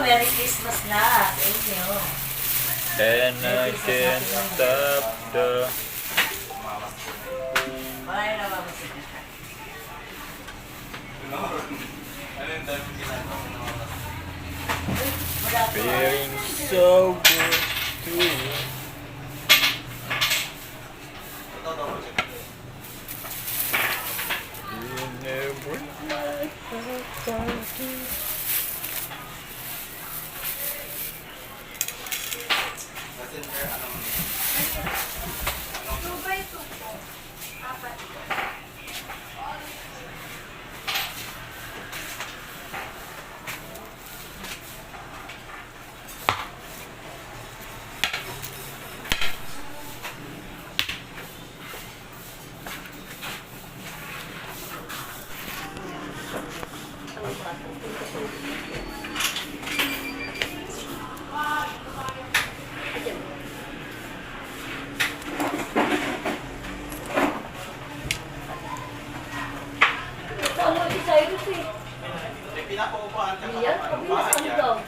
Merry Christmas na sa inyo. And I can't stop the... Wala yung namamasig na. Feeling so good to you. You never like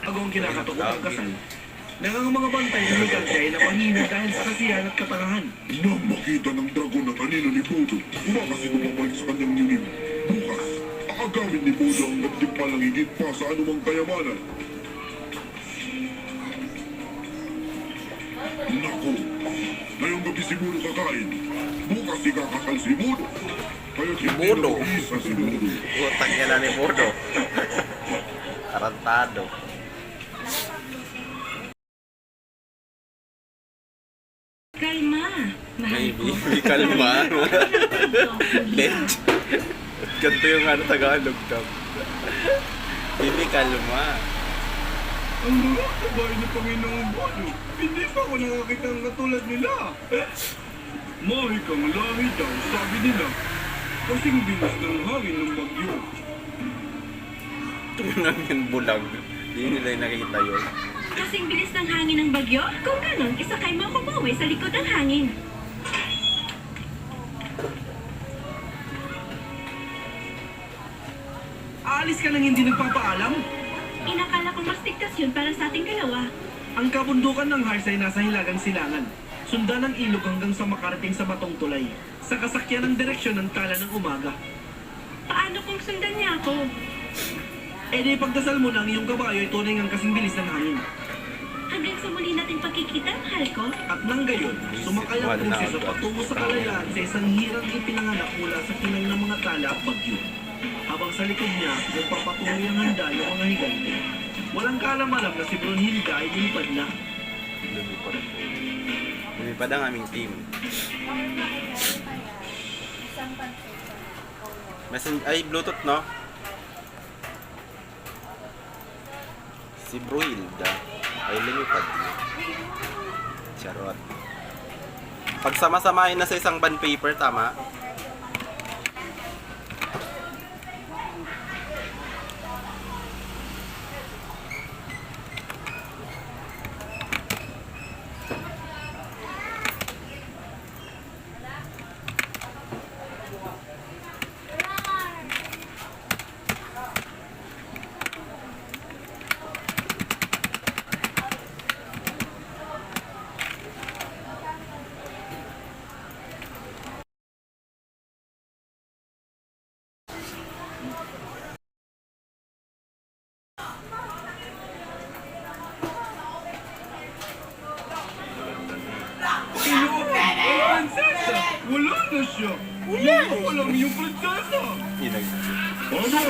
Agong kinakatakot ang kasal. Nangang mga bantay na hanggang ay napahina dahil sa kasiyahan at katangahan. Nang makita ng dragon na kanina ni Bodo, umakas ito pabalik sa kanyang nilim. Bukas, aagawin ni Bodo ang nagtimpalang higit pa sa anumang kayamanan. Naku, ngayong gabi siguro kakain. Bukas ikakasal si Bodo. Kaya hindi Bodo? na mag-isa si Bodo. Utang niya na ni Bodo. Tarantado. Kalma, mahal ko. Maybe kalma. Let. Ganito yung ano Tagalog ka. Bibi kalma. Ang mga kabahay ni Panginoong Bodo, hindi pa ako nakakita ng katulad nila. Mahikang lahi daw, sabi nila. Kasing bilis ng hangin ng bagyo. Tunang yan bulag. Hindi nila yung nakita yun. Kasing bilis ng hangin ng bagyo, kung ganon, isakay mo ako mauwi sa likod ng hangin. Aalis ka nang hindi nagpapaalam? Inakala kong mas ligtas yun para sa ating dalawa. Ang kabundukan ng Hars ay nasa hilagang silangan. Sundan ang ilog hanggang sa makarating sa Batong Tulay. Sa kasakyan ng direksyon ng tala ng umaga. Paano kung sundan niya ako? E di pagdasal mo na ang iyong kabayo ay tunay ngang kasing bilis ng hangin. Hanggang sa muli natin pagkikita, mahal ko. At nang gayon, sumakay ang Wala pusis sa agad. patungo sa kalayaan sa isang hirang ipinanganak mula sa kinang ng mga tala at bagyo. Habang sa likod niya, nagpapatuloy ang handa yung mga higante. Walang kaalam-alam na si Brunhilda ay lumipad na. Lumipad. Lumipad ang aming team. Ay, Bluetooth, no? Si Bruhilda ay lumipad niya. Charot. Pagsama-samahin na sa isang bond paper, tama? Prinsesa! Wala na siya! Wala! Walang iyong prinsesa! Inag. Ano?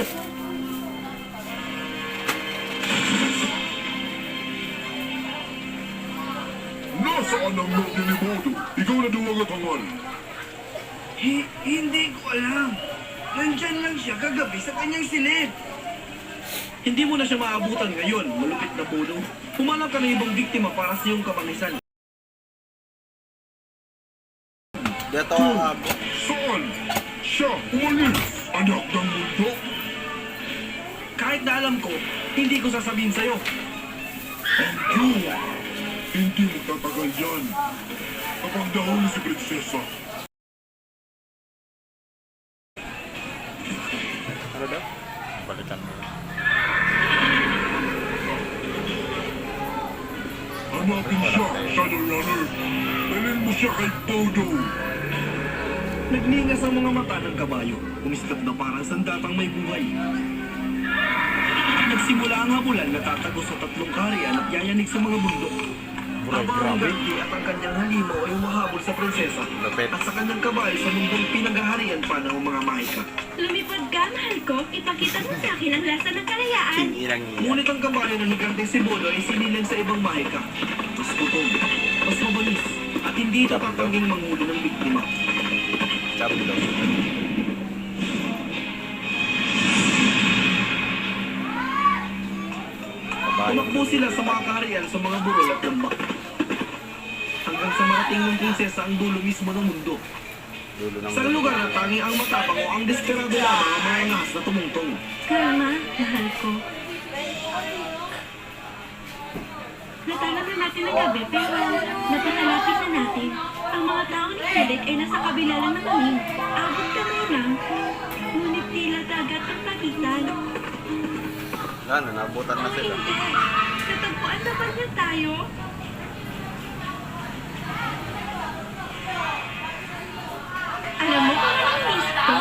Nasaan ang nobya ni Bodo? Ikaw na duwag at hangal. Hindi ko alam. Nandyan lang siya kagabi sa kanyang silid. Hindi mo na siya maabutan ngayon, malupit na puno. Humanap ka ng ibang biktima para sa iyong kapangisan. Dito ang abo. Saan? Siya umalis, anak ng mundo. Kahit na alam ko, hindi ko sasabihin sa'yo. Ang Diyo, hindi magtatagal yan. Kapag nahuli si Prinsesa, Ano daw? Balikan mo. natin siya, Shadow Runner. Dalhin mo siya kay Bodo. Nagningas ang mga mata ng kabayo. Kumislap na parang sandatang may buhay. Nagsimula ang habulan na tatago sa tatlong kaharian at yayanig sa mga bundok. Habang ang Gargi at ang kanyang halimaw ay humahabol sa prinsesa Lupit. at sa kanyang kabayo sa mundong pinagaharian pa ng mga mahika. Lumipad ka, mahal ko. Ipakita mo sa akin ang lasa ng kalayaan. Kinirang niya. Ngunit ang kabayo na higante si Bodo ay sinilang sa ibang mahika. Mas gutom, mas mabangis, at hindi ito tatangging manghuli ng biktima. Chablo. Tumakbo sila sa mga kaharian sa mga burol at lambak. Hanggang sa marating ng prinsesa ang dulo mismo ng mundo. Dulo ng Sa lugar na tanging ang matapang o ang desperado lamang ang mga ngahas na tumungtong. Kalma, mahal ko. Natala na natin ang gabi pero napakalapit na natin. Ang mga tao ni Hedek ay nasa kabila lang ng langit. Abot kamay lang. Ngunit tila dagat ang pagitan. Ano, nabutan na Oh, sila. hindi. Natagpuan na ba niya tayo? Alam mo kung anong miss ko?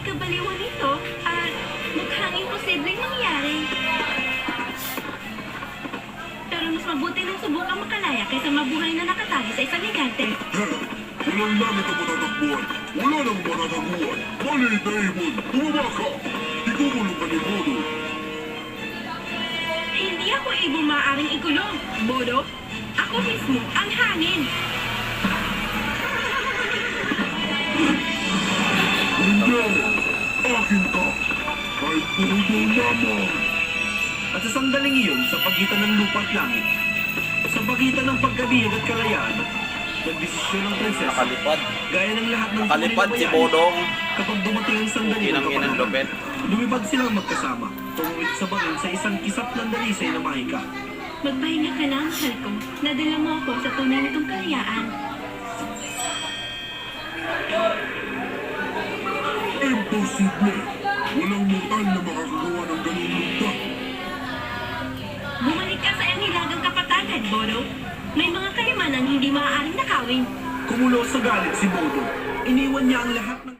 Kabaliwan ito at mukhang imposibleng mangyari. Pero mas mabuti nang subukang makalaya kaysa mabuhay na nakatali sa isang higante. Walang langit ang matatakbuhan. Wala nang matataguan. Mali, Daimon. Bumaba ka. Igumulong ka ni Bodo. Hindi ako ibong maaaring ikulong, Bodo. Ako mismo ang hangin. Hindi. Akin ka. Kahit Bodo lamang. At sa sandaling iyon, sa pagitan ng lupa at langit, sa pagitan ng pagkabihag at kalayaan, nagdesisyon ng prinsesa, Nakalipad. gaya ng lahat ng Nakalipad tunay si na bayani, Bodong. kapag dumating ang sandali ng Inang inang kapalaran, lupet. lumipad silang magkasama, tumuwid sa bangin sa isang kisap ng dalisay na mahika. Magpahinga ka na, mahal ko. Nadala mo ako sa tunay nitong kalayaan. Imposible. Walang mortal na makakagawa ng ganun lugda. Bumalik ka sa iyong hilagang kapatagan, Bodo. May mga kayamanan hindi maaaring nakawin. Kumulo sa galit si Bodo. Iniwan niya ang lahat ng